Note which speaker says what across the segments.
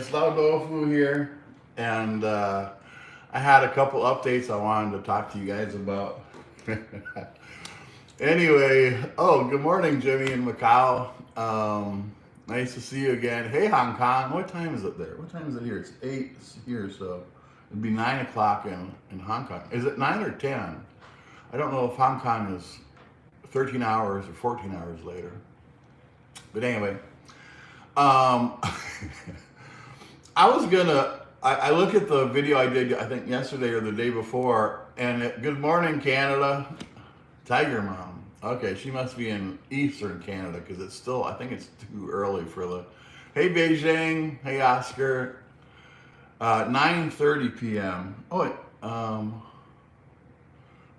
Speaker 1: it's Lao Tofu here, and I had a couple updates I wanted to talk to you guys about. Anyway, good morning, Jimmy in Macau. Nice to see you again. Hey, Hong Kong, what time is it there? What time is it here? It's 8 here, so it'd be 9 o'clock in Hong Kong. Is it 9 or 10? I don't know if Hong Kong is 13 hours or 14 hours later. But anyway, I look at the video I did, I think yesterday or the day before, and good morning, Canada. Tiger Mom. Okay, she must be in Eastern Canada because it's still, I think it's too early for the, hey Beijing, hey Oscar, 9:30 p.m. Oh wait,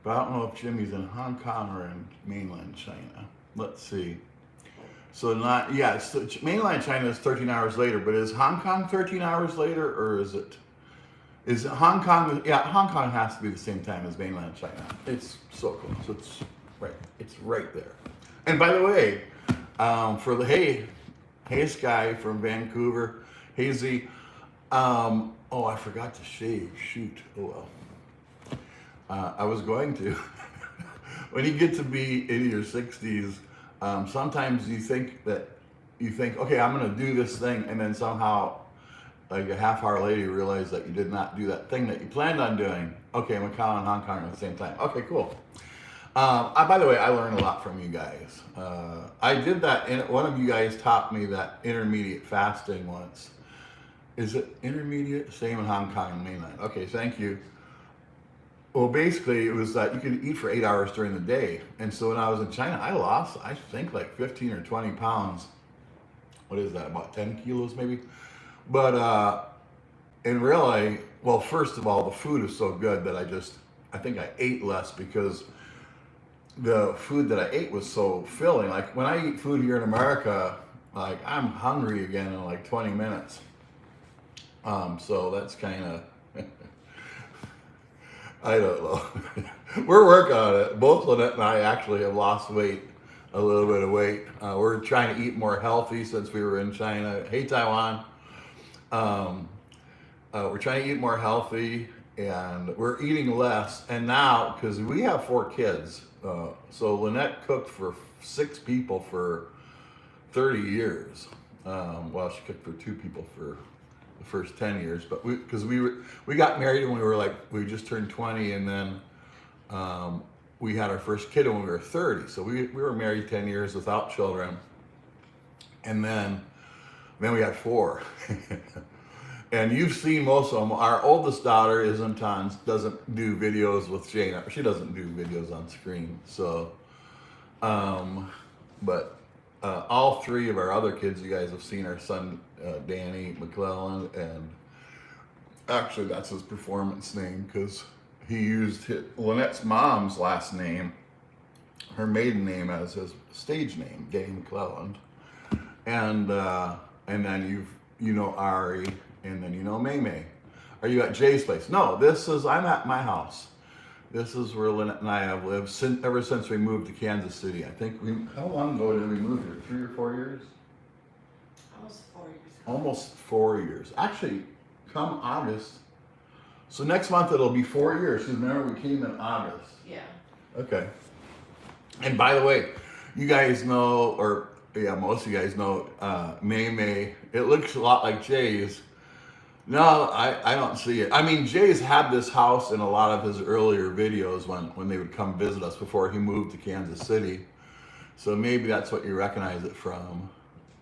Speaker 1: but I don't know if Jimmy's in Hong Kong or in mainland China. Let's see. So mainland China is 13 hours later, but is Hong Kong 13 hours later, or is it Hong Kong? Yeah, Hong Kong has to be the same time as mainland China. It's so close. It's right there. And by the way, for the hey Sky from Vancouver, Hazy. I forgot to shave. Shoot. Oh well. I was going to. When you get to be in your 60s. Sometimes you think, okay, I'm going to do this thing, and then somehow, like a half hour later, you realize that you did not do that thing that you planned on doing. Okay, Macau and Hong Kong at the same time. Okay, cool. By the way, I learned a lot from you guys. I did that, one of you guys taught me that intermediate fasting once. Is it intermediate? Same in Hong Kong and mainland. Okay, thank you. Well, basically, it was that you could eat for 8 hours during the day. And so when I was in China, I lost, I think, like 15 or 20 pounds. What is that, about 10 kilos maybe? But in really, well, first of all, the food is so good that I think I ate less because the food that I ate was so filling. Like when I eat food here in America, like I'm hungry again in like 20 minutes. So that's kind of... I don't know. We're working on it. Both Lynette and I actually have lost weight, a little bit of weight. We're trying to eat more healthy since we were in China. Hey, Taiwan. We're trying to eat more healthy, and we're eating less. And now, because we have 4 kids, so Lynette cooked for 6 people for 30 years. Well, she cooked for 2 people for the first 10 years, but because we got married when we just turned 20, and then we had our first kid when we were 30. So we were married 10 years without children, and then we had 4. And you've seen most of them. Our oldest daughter doesn't do videos with Jane. She doesn't do videos on screen. So, but all 3 of our other kids, you guys have seen. Our son Danny McClellan, and actually that's his performance name because he used Lynette's mom's last name, her maiden name, as his stage name, Danny McClellan. And then you know Ari, and then you know May May. Are you at Jay's place? No, I'm at my house. This is where Lynette and I have lived ever since we moved to Kansas City. I think how long ago did we move here? 3 or 4 years?
Speaker 2: Almost 4 years.
Speaker 1: Almost 4 years. Actually, come August. So next month it'll be 4 years. Because remember we came in August.
Speaker 2: Yeah.
Speaker 1: Okay. And by the way, you guys know, most of you guys know, May May. It looks a lot like Jay's. No, I don't see it. I mean, Jay's had this house in a lot of his earlier videos when they would come visit us before he moved to Kansas City. So maybe that's what you recognize it from.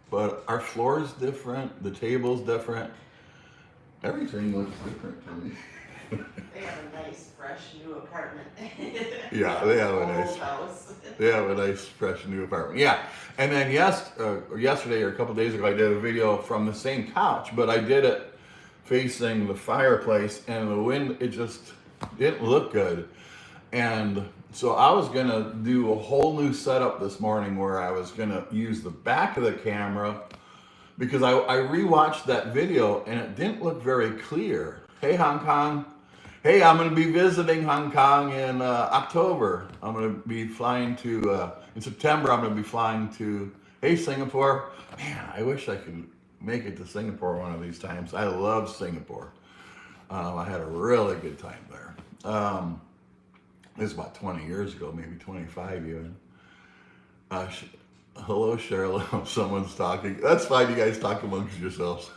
Speaker 1: But our floor's different, the table's different. Everything looks different to me.
Speaker 2: They have a nice, fresh, new apartment.
Speaker 1: Yeah, they have a nice
Speaker 2: house.
Speaker 1: They have a nice, fresh, new apartment. Yeah, and then yesterday or a couple days ago, I did a video from the same couch, but I did it facing the fireplace, and the wind, it didn't look good. And so I was gonna do a whole new setup this morning where I was gonna use the back of the camera because I rewatched that video and it didn't look very clear. Hey, Hong Kong. Hey, I'm gonna be visiting Hong Kong in October. I'm gonna be flying to, in September, I'm gonna be flying to, hey, Singapore. Man, I wish I could make it to Singapore one of these times. I love Singapore. I had a really good time there. It was about 20 years ago, maybe 25 even. Hello, Cheryl. Someone's talking. That's fine. You guys talk amongst yourselves.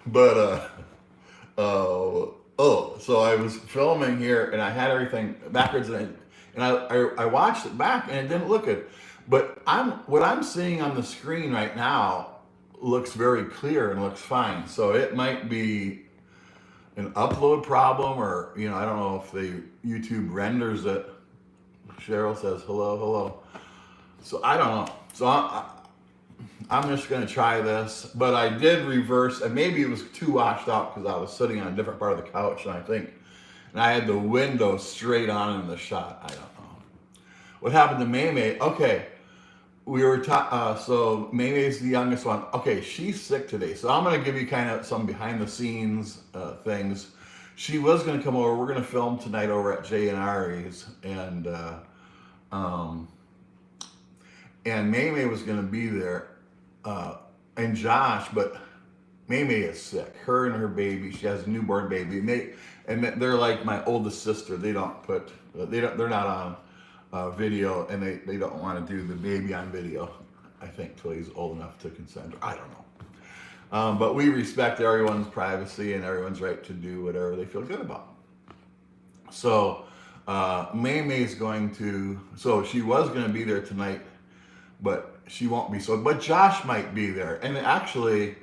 Speaker 1: But so I was filming here, and I had everything backwards, and I watched it back, and it didn't look good. But what I'm seeing on the screen right now looks very clear and looks fine. So it might be an upload problem, or I don't know if YouTube renders it. Cheryl says hello. So I don't know. So I'm just going to try this, but I did reverse, and maybe it was too washed out because I was sitting on a different part of the couch, and I had the window straight on in the shot. I don't know. What happened to Maymay? Okay, we were so Maymay's the youngest one. Okay, she's sick today, so I'm going to give you kind of some behind the scenes things. She was going to come over. We're going to film tonight over at Jay and Ari's, and Maymay was going to be there. And Josh, but Maymay is sick. Her and her baby. She has a newborn baby. And they're like my oldest sister. They're not on video, and they don't want to do the baby on video. I think till he's old enough to consent. I don't know. But we respect everyone's privacy and everyone's right to do whatever they feel good about. So Maymay's going to. So she was going to be there tonight, but she won't be. But Josh might be there. And actually,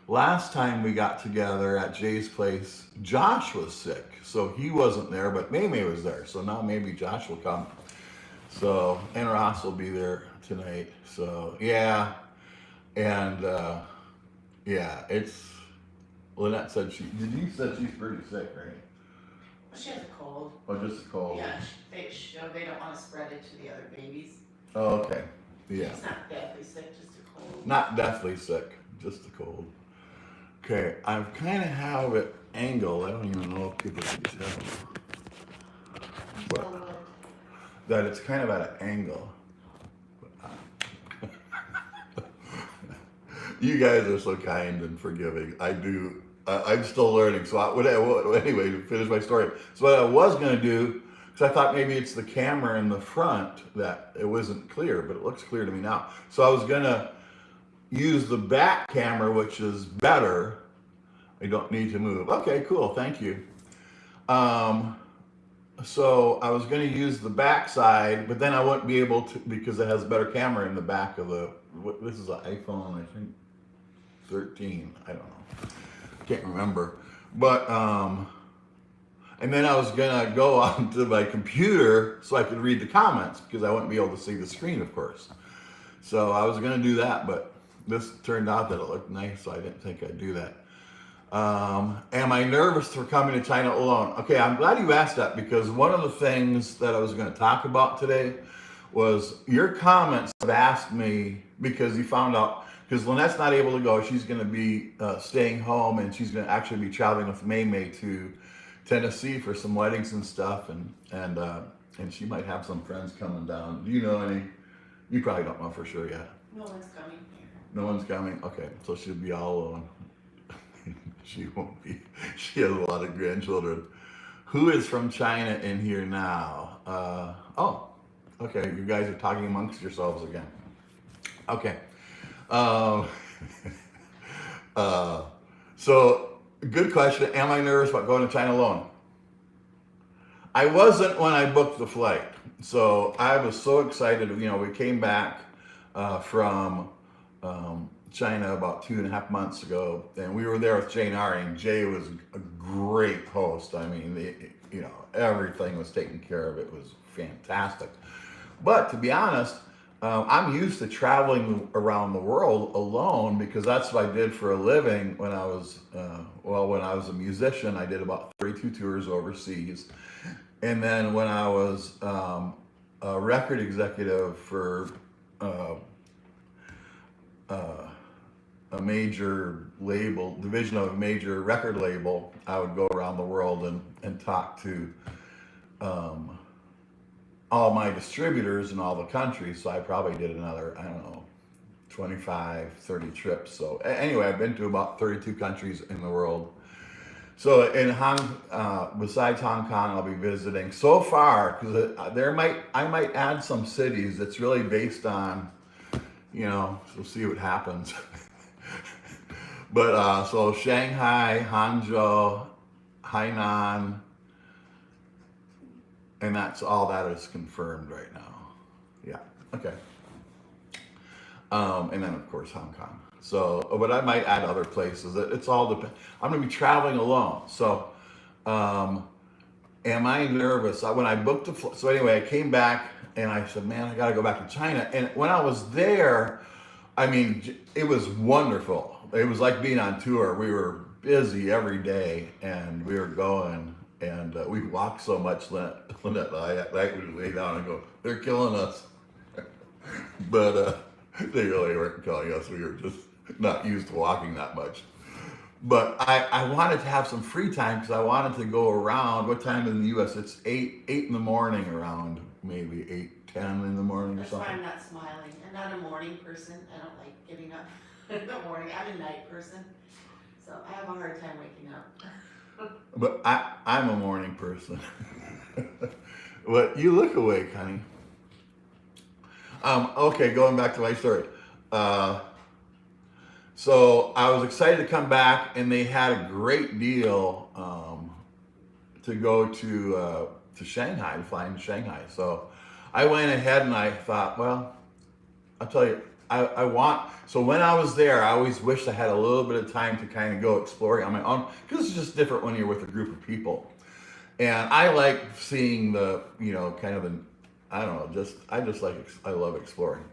Speaker 1: last time we got together at Jay's place, Josh was sick, so he wasn't there, but Maymay was there. So now maybe Josh will come. So, and Ross will be there tonight. So yeah, and it's. Lynette said you said she's pretty sick, right?
Speaker 2: She has a cold.
Speaker 1: Oh, just a cold.
Speaker 2: Yeah, they don't want to spread it to the other babies.
Speaker 1: Oh, okay. Yeah.
Speaker 2: She's not deathly sick, just a cold.
Speaker 1: Not deathly sick, just a cold. Okay, I kind of have it angled. I don't even know if people can tell. But that it's kind of at an angle. You guys are so kind and forgiving. I'm still learning. So anyway, to finish my story. So what I was going to do, because I thought maybe it's the camera in the front that it wasn't clear, but it looks clear to me now. So I was going to use the back camera, which is better. I don't need to move. Okay, cool. Thank you. So I was going to use the back side, but then I wouldn't be able to because it has a better camera in the back of this is an iPhone, I think, 13. I don't know. Can't remember. But, and then I was gonna go onto my computer so I could read the comments because I wouldn't be able to see the screen, of course. So I was gonna do that, but this turned out that it looked nice, so I didn't think I'd do that. Am I nervous for coming to China alone? Okay, I'm glad you asked that because one of the things that I was gonna talk about today was your comments have asked me because you found out, because Lynette's not able to go, she's gonna be staying home and she's gonna actually be traveling with Maymay to Tennessee for some weddings and stuff, and she might have some friends coming down. Do you know any? You probably don't know for sure yet.
Speaker 2: No one's coming here.
Speaker 1: No one's coming? Okay, so she'll be all alone. She won't be. She has a lot of grandchildren. Who is from China in here now? Oh, okay, you guys are talking amongst yourselves again. Okay. So, good question. Am I nervous about going to China alone? I wasn't when I booked the flight. So I was so excited. We came back from China about 2.5 months ago, and we were there with Jay and Ari, and Jay was a great host. I mean, everything was taken care of. It was fantastic. But to be honest, I'm used to traveling around the world alone because that's what I did for a living when I was, when I was a musician. I did about 32 tours overseas. And then when I was a record executive for a major label, division of a major record label, I would go around the world and talk to all my distributors in all the countries. So I probably did another, I don't know, 25, 30 trips. So anyway, I've been to about 32 countries in the world. So besides Hong Kong, I'll be visiting so far because I might add some cities. It's really based on, we'll see what happens. But so Shanghai, Hangzhou, Hainan, and that's all that is confirmed right now. Yeah. Okay. And then of course Hong Kong. So, but I might add other places. It's all depend. I'm going to be traveling alone. So, am I nervous? When I booked so anyway, I came back and I said, man, I got to go back to China. And when I was there, I mean, it was wonderful. It was like being on tour. We were busy every day and we were going and we walked so much. Lynette and I would lay down and go, they're killing us. But they really weren't killing us. We were just not used to walking that much. But I wanted to have some free time because I wanted to go around. What time in the U.S.? It's 8 in the morning around, maybe 8:10 in the morning
Speaker 2: That's
Speaker 1: or something.
Speaker 2: why I'm not smiling. I'm not a morning person. I don't like getting up in the morning. I'm a night person. So I have a hard time waking up.
Speaker 1: But I'm a morning person. But you look awake, honey. Okay, going back to my story. So I was excited to come back, and they had a great deal to go to Shanghai, to fly into Shanghai. So I went ahead and I thought, well, I'll tell you, so when I was there, I always wished I had a little bit of time to kind of go exploring on my own, because it's just different when you're with a group of people. And I like seeing the, kind of I don't know, I love exploring.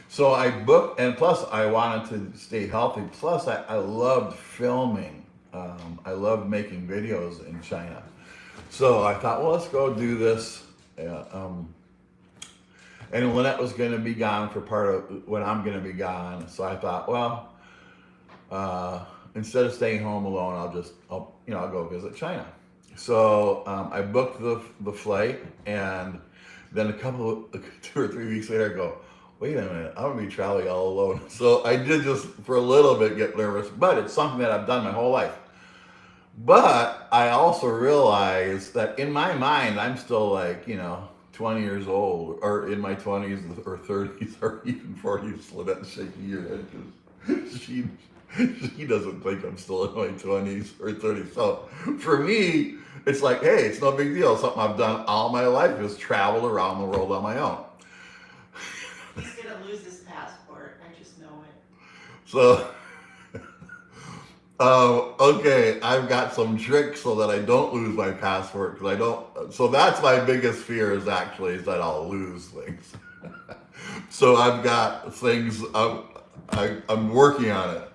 Speaker 1: So I booked, and plus I wanted to stay healthy. Plus I loved filming. I loved making videos in China. So I thought, well, let's go do this. And Lynette was going to be gone for part of when I'm going to be gone. So I thought, well, instead of staying home alone, I'll go visit China. So I booked the flight, and then 2 or 3 weeks later, I go, wait a minute, I'm gonna be traveling all alone. So I did just for a little bit get nervous, but it's something that I've done my whole life. But I also realized that in my mind, I'm still like, 20 years old, or in my 20s or 30s or even 40s. Lynette's shaking your head because she doesn't think I'm still in my 20s or 30s. So for me, it's like, hey, it's no big deal. Something I've done all my life is travel around the world on my own.
Speaker 2: He's gonna lose his passport. I just know it.
Speaker 1: So, okay, I've got some tricks so that I don't lose my passport, because I don't. So that's my biggest fear is that I'll lose things. So I've got things. I'm working on it.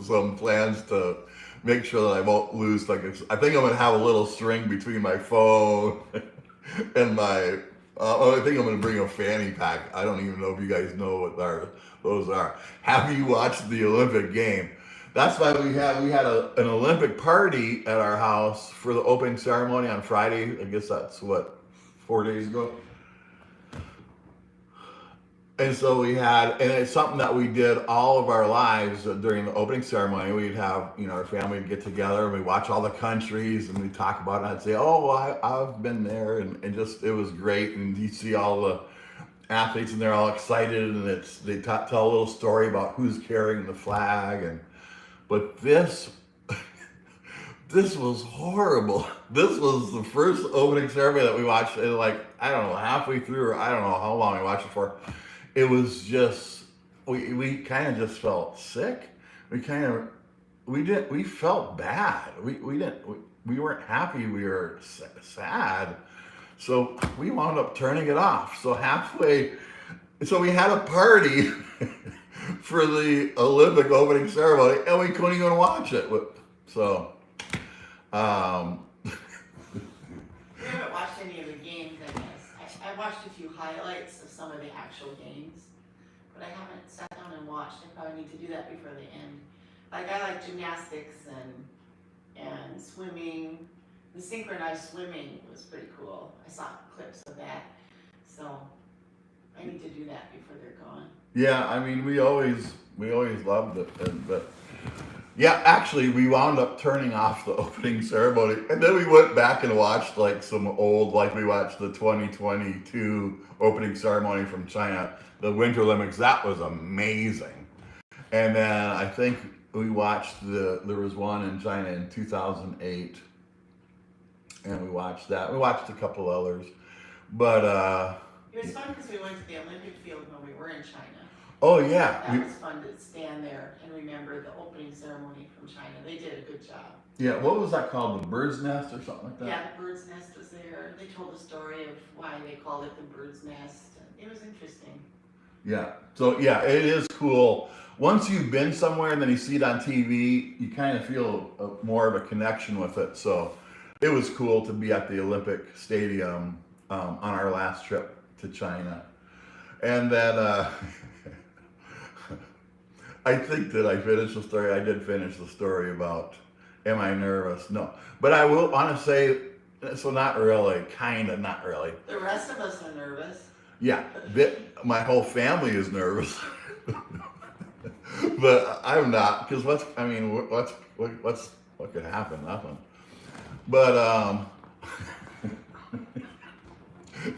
Speaker 1: Some plans to make sure that I won't lose things. I think I'm gonna have a little string between my phone and my. I think I'm going to bring a fanny pack. I don't even know if you guys know what those are. Have you watched the Olympic game? That's why we had an Olympic party at our house for the opening ceremony on Friday. I guess that's 4 days ago. And so and it's something that we did all of our lives during the opening ceremony. We'd have, our family would get together and we watch all the countries and we talk about it. And I'd say, oh, well, I've been there, and just, it was great. And you see all the athletes and they're all excited, and they tell a little story about who's carrying the flag. But this was horrible. This was the first opening ceremony that we watched, and I don't know, halfway through, or I don't know how long we watched it for. It was just, we kind of just felt sick. We felt bad. We weren't happy. We were sad. So we wound up turning it off. So we had a party for the Olympic opening ceremony, and we couldn't even watch it. So,
Speaker 2: We haven't watched any of the games, I guess. I watched a few highlights of some of the actual games, but I haven't sat down and watched. I probably need to do that before the end. I like gymnastics and swimming. The synchronized swimming was pretty cool. I saw clips of that. So I need to do that before they're gone.
Speaker 1: yeah, I mean, we always We always loved it, but yeah, actually, we wound up turning off the opening ceremony, and then we went back and watched like some old, like we watched the 2022 opening ceremony from China, the Winter Olympics. That was amazing. And then I think we watched there was one in China in 2008, and we watched that. We watched a couple others, but
Speaker 2: It was fun because we went to the Olympic field when we were in China.
Speaker 1: oh yeah,
Speaker 2: That was fun to stand there and remember the opening ceremony from China. They did a good job.
Speaker 1: yeah. What was that called? The Bird's Nest or something like that?
Speaker 2: Yeah, the bird's nest was there. They told the story of why they called it the bird's nest. It was interesting.
Speaker 1: Yeah. So yeah, it is cool. Once you've been somewhere and then you see it on TV, you kind of feel more of a connection with it. So it was cool to be at the Olympic Stadium on our last trip to China. And then I think that I finished the story. I did finish the story about, am I nervous? No. But I will want to say, so not really, kind of not really.
Speaker 2: The rest of us are nervous.
Speaker 1: Yeah, my whole family is nervous. But I'm not, because what could happen? Nothing. But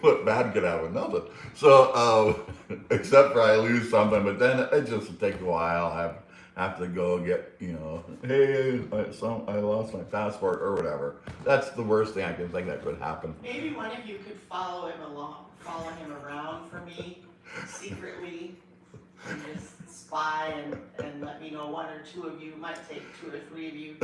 Speaker 1: what bad could happen? Nothing. So except for I lose something, but then it just takes a while. I have to go get, hey, I lost my passport or whatever. That's the worst thing I can think that could happen.
Speaker 2: Maybe one of you could follow him around for me secretly. And just spy and let me know one or two of you, might take 2 or 3 of you.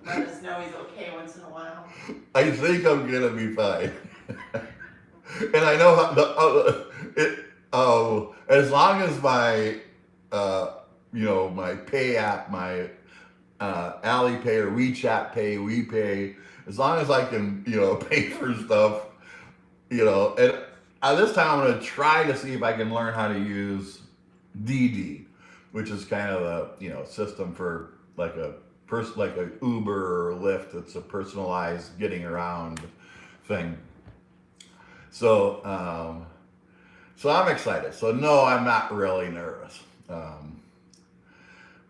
Speaker 2: Let us know he's okay once in a while.
Speaker 1: I think I'm gonna be fine. And I know as long as my my pay app, my Alipay or WeChat Pay, WePay, as long as I can pay for stuff, and this time I'm going to try to see if I can learn how to use DD, which is kind of the system for like a Uber or Lyft. It's a personalized getting around thing. So I'm excited. So no, I'm not really nervous.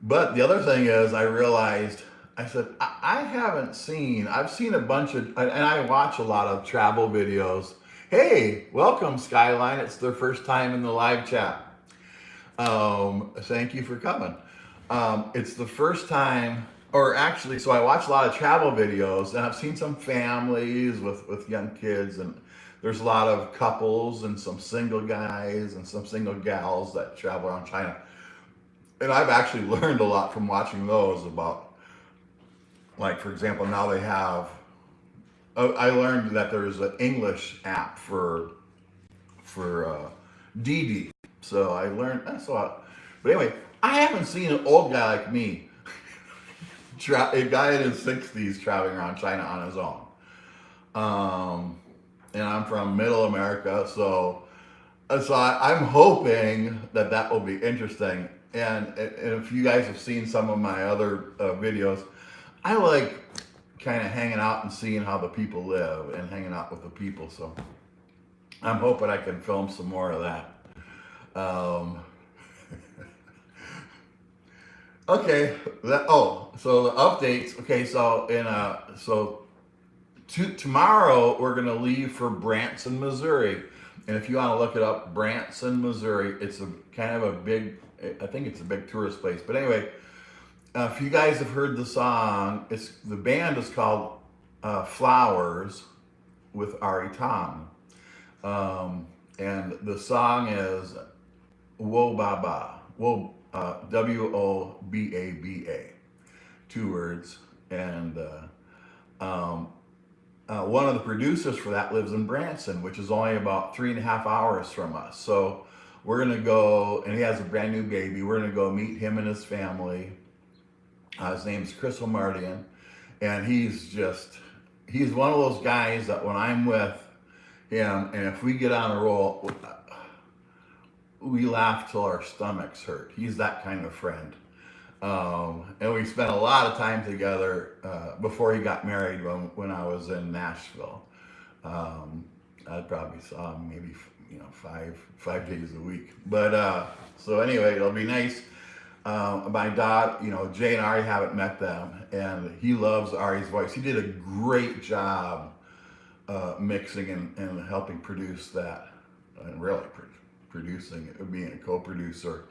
Speaker 1: But the other thing is, I realized, I said, I've seen a bunch of, and I watch a lot of travel videos. Hey, welcome Skyline. It's their first time in the live chat. Thank you for coming. It's the first time, or actually, so I watch a lot of travel videos, and I've seen some families with young kids, and there's a lot of couples and some single guys and some single gals that travel around China. And I've actually learned a lot from watching those about, like, for example, now they have, I learned that there's an English app for DD. So I learned, that's a lot. But anyway, I haven't seen an old guy like me, a guy in his 60s traveling around China on his own. And I'm from Middle America, so I'm hoping that will be interesting. And if you guys have seen some of my other videos, I like kind of hanging out and seeing how the people live and hanging out with the people. So I'm hoping I can film some more of that. Okay. So the updates. Okay. So tomorrow we're gonna leave for Branson, Missouri, and if you want to look it up, Branson, Missouri, it's a kind of a big. I think it's a big tourist place. But anyway, if you guys have heard the song, the band is called Flowers with Ari Tong, and the song is Wo Ba Ba, WOBABA, 2 words, and one of the producers for that lives in Branson, which is only about 3.5 hours from us. So we're gonna go, and he has a brand new baby. We're gonna go meet him and his family. His name's Chris O'Mardian, and he's one of those guys that when I'm with him, and if we get on a roll, we laugh till our stomachs hurt. He's that kind of friend. And we spent a lot of time together before he got married when I was in Nashville. I probably saw him 5 days a week. But so anyway, it'll be nice. My dad, Jay and Ari haven't met them, and he loves Ari's voice. He did a great job mixing and helping produce that, and really producing it, being a co-producer.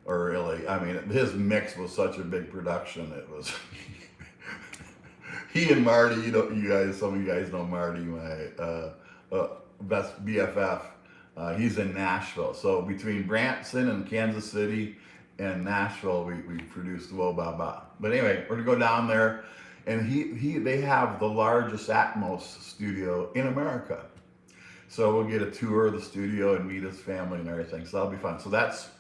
Speaker 1: Or really, I mean, his mix was such a big production. It was he and Marty. Some of you guys know Marty, my best BFF. He's in Nashville, so between Branson and Kansas City and Nashville, we produced Whoa Ba Ba. But anyway, we're gonna go down there, and they have the largest Atmos studio in America. So we'll get a tour of the studio and meet his family and everything. So that'll be fun. So that's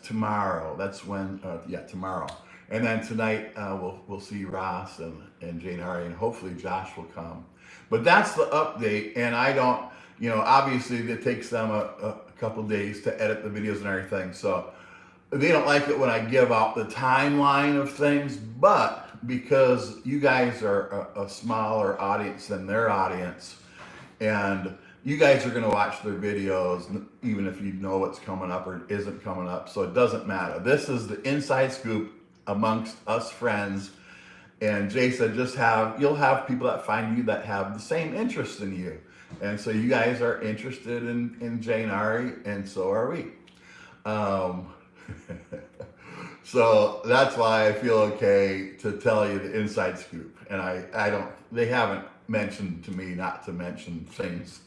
Speaker 1: tomorrow. That's when tomorrow. And then tonight we'll see Ross and Jane Ari, and hopefully Josh will come. But that's the update, and I don't, obviously it takes them a couple days to edit the videos and everything. So they don't like it when I give out the timeline of things, but because you guys are a smaller audience than their audience, and you guys are going to watch their videos even if you know what's coming up or isn't coming up, so it doesn't matter. This is the inside scoop amongst us friends. And Jay said you'll have people that find you that have the same interest in you. And so you guys are interested in Jay and Ari, and so are we. So that's why I feel okay to tell you the inside scoop. And they haven't mentioned to me not to mention things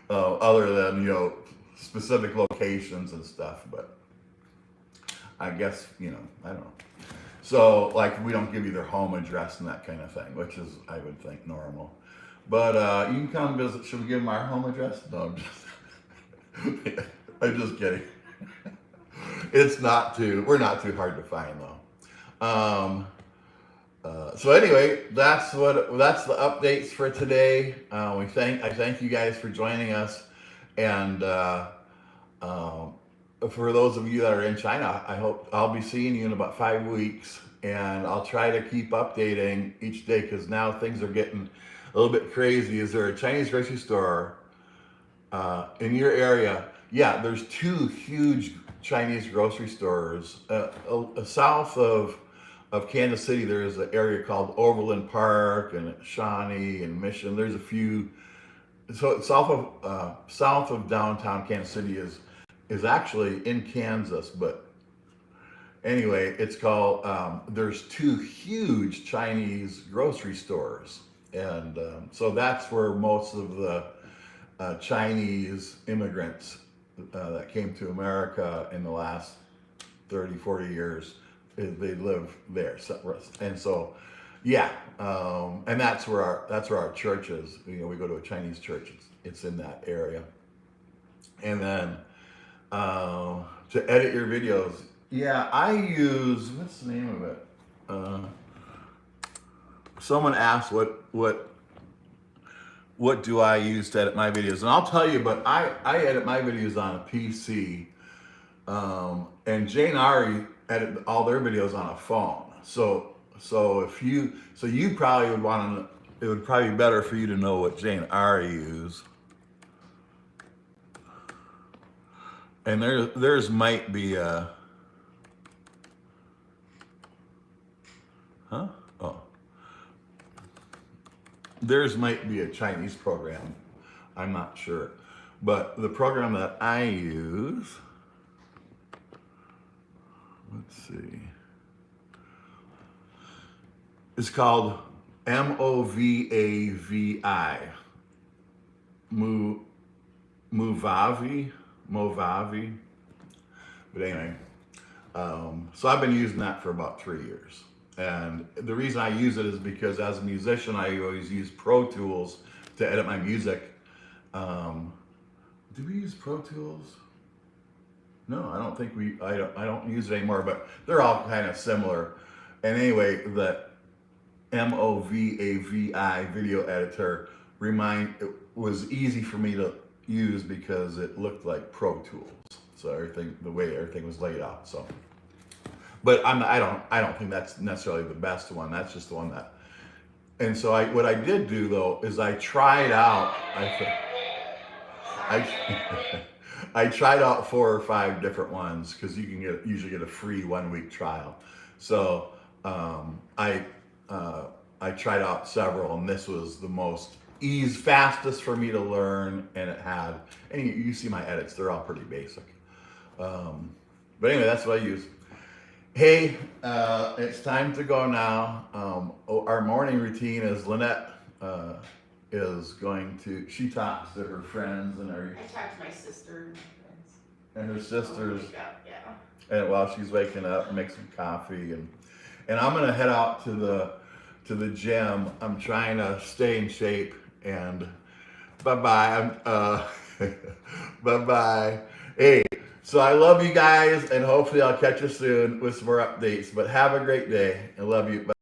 Speaker 1: other than, specific locations and stuff, but I guess, I don't know. So like, we don't give you their home address and that kind of thing, which is, I would think, normal. But you can come visit. Should we give them our home address? No, I'm just kidding. We're not too hard to find though. So anyway, that's the updates for today. I thank you guys for joining us, and for those of you that are in China, I hope I'll be seeing you in about 5 weeks, and I'll try to keep updating each day because now things are getting a little bit crazy. Is there a Chinese grocery store in your area? Yeah, there's 2 huge Chinese grocery stores south of Kansas City. There is an area called Overland Park and Shawnee and Mission. There's a few. So south of downtown Kansas City is actually in Kansas, but anyway, it's called. There's 2 huge Chinese grocery stores, and so that's where most of the Chinese immigrants that came to America in the last 30, 40 years. They live there, and so, yeah, and that's where our church is. We go to a Chinese church. It's in that area. And then to edit your videos, yeah, I use, what's the name of it? Someone asked what do I use to edit my videos, and I'll tell you. But I edit my videos on a PC, and Jay and Ari edit all their videos on a phone. So you probably would want to. It would probably be better for you to know what Jay and Ari use. And theirs might be a. Huh? Oh. Theirs might be a Chinese program. I'm not sure, but the program that I use. Let's see. It's called Movavi. Movavi. But anyway, so I've been using that for about 3 years. And the reason I use it is because as a musician, I always use Pro Tools to edit my music. Do we use Pro Tools? No, I don't think I don't use it anymore, but they're all kind of similar. And anyway, the Movavi video editor it was easy for me to use because it looked like Pro Tools. So the way everything was laid out. So, but I don't think that's necessarily the best one. That's just the one that. And so what I did do though is I tried out. I tried out 4 or 5 different ones because you can usually get a free 1-week trial. So I tried out several, and this was the most fastest for me to learn, and it had, and you see my edits, they're all pretty basic. But anyway, that's what I use. Hey, it's time to go now. Our morning routine is Lynette is going to, she talks to her friends and her,
Speaker 2: I talked to my sister and friends.
Speaker 1: and her sisters,
Speaker 2: Wake up, yeah.
Speaker 1: and while she's waking up, make some coffee, and I'm gonna head out to the gym. I'm trying to stay in shape, and bye-bye. Bye-bye. Hey, so I love you guys, and hopefully I'll catch you soon with some more updates. But have a great day. I love you. Bye.